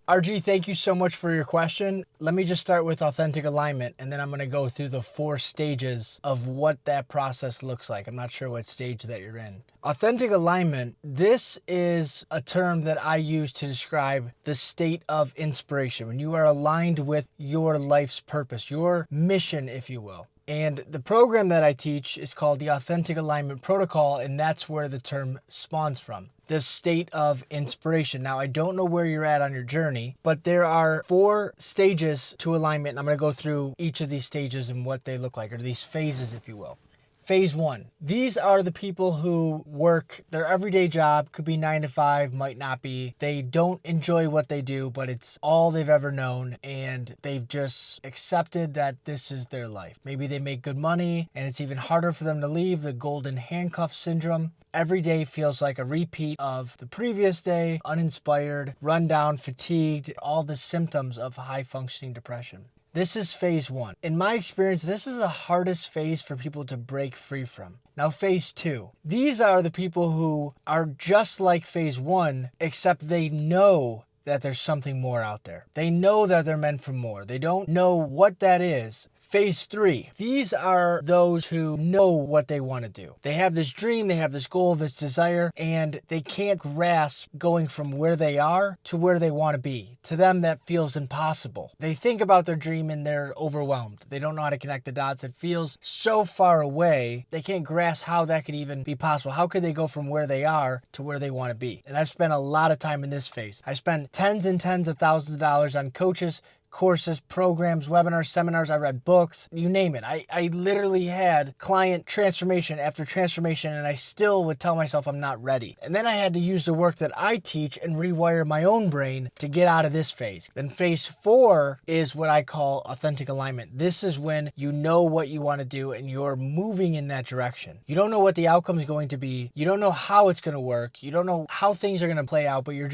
RG, thank you so much for your question. Let me just start with authentic alignment, and then I'm going to go through the 4 stages of what that process looks like. I'm not sure what stage that you're in. Authentic alignment, this is a term that I use to describe the state of inspiration, when you are aligned with your life's purpose, your mission, if you will. And the program that I teach is called the Authentic Alignment Protocol, and that's where the term spawns from. The state of inspiration. Now, I don't know where you're at on your journey, but there are 4 stages to alignment, and I'm going to go through each of these stages and what they look like, or these phases, if you will. Phase 1. These are the people who work their everyday job, could be 9 to 5, might not be. They don't enjoy what they do, but it's all they've ever known, and they've just accepted that this is their life. Maybe they make good money, and it's even harder for them to leave, the golden handcuff syndrome. Every day feels like a repeat of the previous day, uninspired, run down, fatigued, all the symptoms of high-functioning depression. This is phase 1. In my experience, this is the hardest phase for people to break free from. Now, phase 2. These are the people who are just like phase 1, except they know that there's something more out there. They know that they're meant for more. They don't know what that is. Phase 3. These are those who know what they want to do. They have this dream, they have this goal, this desire, and they can't grasp going from where they are to where they want to be. To them, that feels impossible. They think about their dream and they're overwhelmed. They don't know how to connect the dots. It feels so far away, they can't grasp how that could even be possible. How could they go from where they are to where they want to be? And I've spent a lot of time in this phase. I spent tens and tens of thousands of dollars on coaches, courses, programs, webinars, seminars. I read books, you name it. I literally had client transformation after transformation, and I still would tell myself I'm not ready. And then I had to use the work that I teach and rewire my own brain to get out of this phase. Then phase 4 is what I call authentic alignment. This is when you know what you want to do and you're moving in that direction. You don't know what the outcome is going to be. You don't know how it's going to work. You don't know how things are going to play out, but you're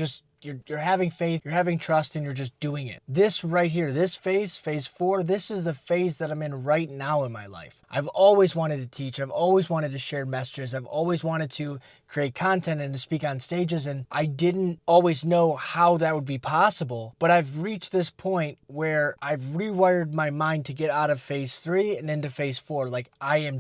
having faith, you're having trust, and you're just doing it. This right here, this phase 4, this is the phase that I'm in right now in my life. I've always wanted to teach. I've always wanted to share messages. I've always wanted to create content and to speak on stages, and I didn't always know how that would be possible, but I've reached this point where I've rewired my mind to get out of phase 3 and into phase 4. Like I'm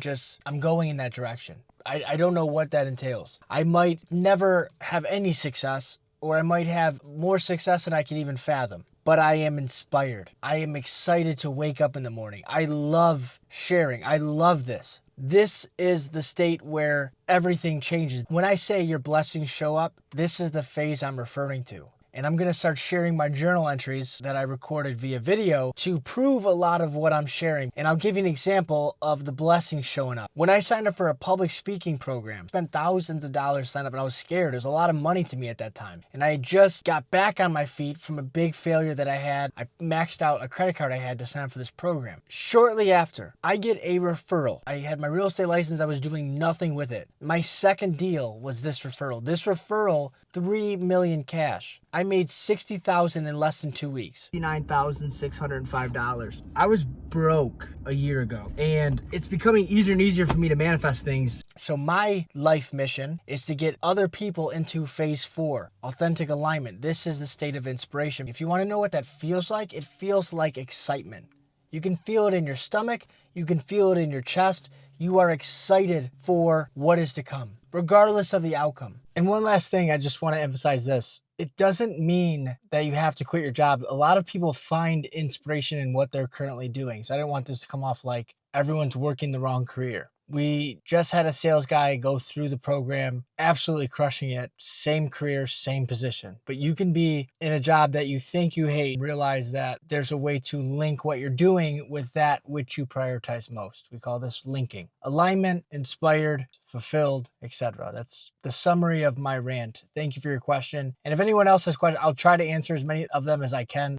going in that direction. I don't know what that entails. I might never have any success, or I might have more success than I can even fathom. But I am inspired. I am excited to wake up in the morning. I love sharing. I love this. This is the state where everything changes. When I say your blessings show up, this is the phase I'm referring to. And I'm going to start sharing my journal entries that I recorded via video to prove a lot of what I'm sharing. And I'll give you an example of the blessings showing up. When I signed up for a public speaking program, spent thousands of dollars signed up, and I was scared. It was a lot of money to me at that time. And I just got back on my feet from a big failure that I had. I maxed out a credit card I had to sign up for this program. Shortly after, I get a referral. I had my real estate license. I was doing nothing with it. My second deal was this referral. This referral, $3 million cash. I made $60,000 in less than 2 weeks. $59,605. I was broke a year ago, and it's becoming easier and easier for me to manifest things. So my life mission is to get other people into phase 4, authentic alignment. This is the state of inspiration. If you want to know what that feels like, it feels like excitement. You can feel it in your stomach. You can feel it in your chest. You are excited for what is to come, regardless of the outcome. And one last thing, I just want to emphasize this. It doesn't mean that you have to quit your job. A lot of people find inspiration in what they're currently doing. So I didn't want this to come off like everyone's working the wrong career. We just had a sales guy go through the program, absolutely crushing it. Same career, same position. But you can be in a job that you think you hate, realize that there's a way to link what you're doing with that which you prioritize most. We call this linking. Alignment, inspired, fulfilled, etc. That's the summary of my rant. Thank you for your question. And if anyone else has questions, I'll try to answer as many of them as I can.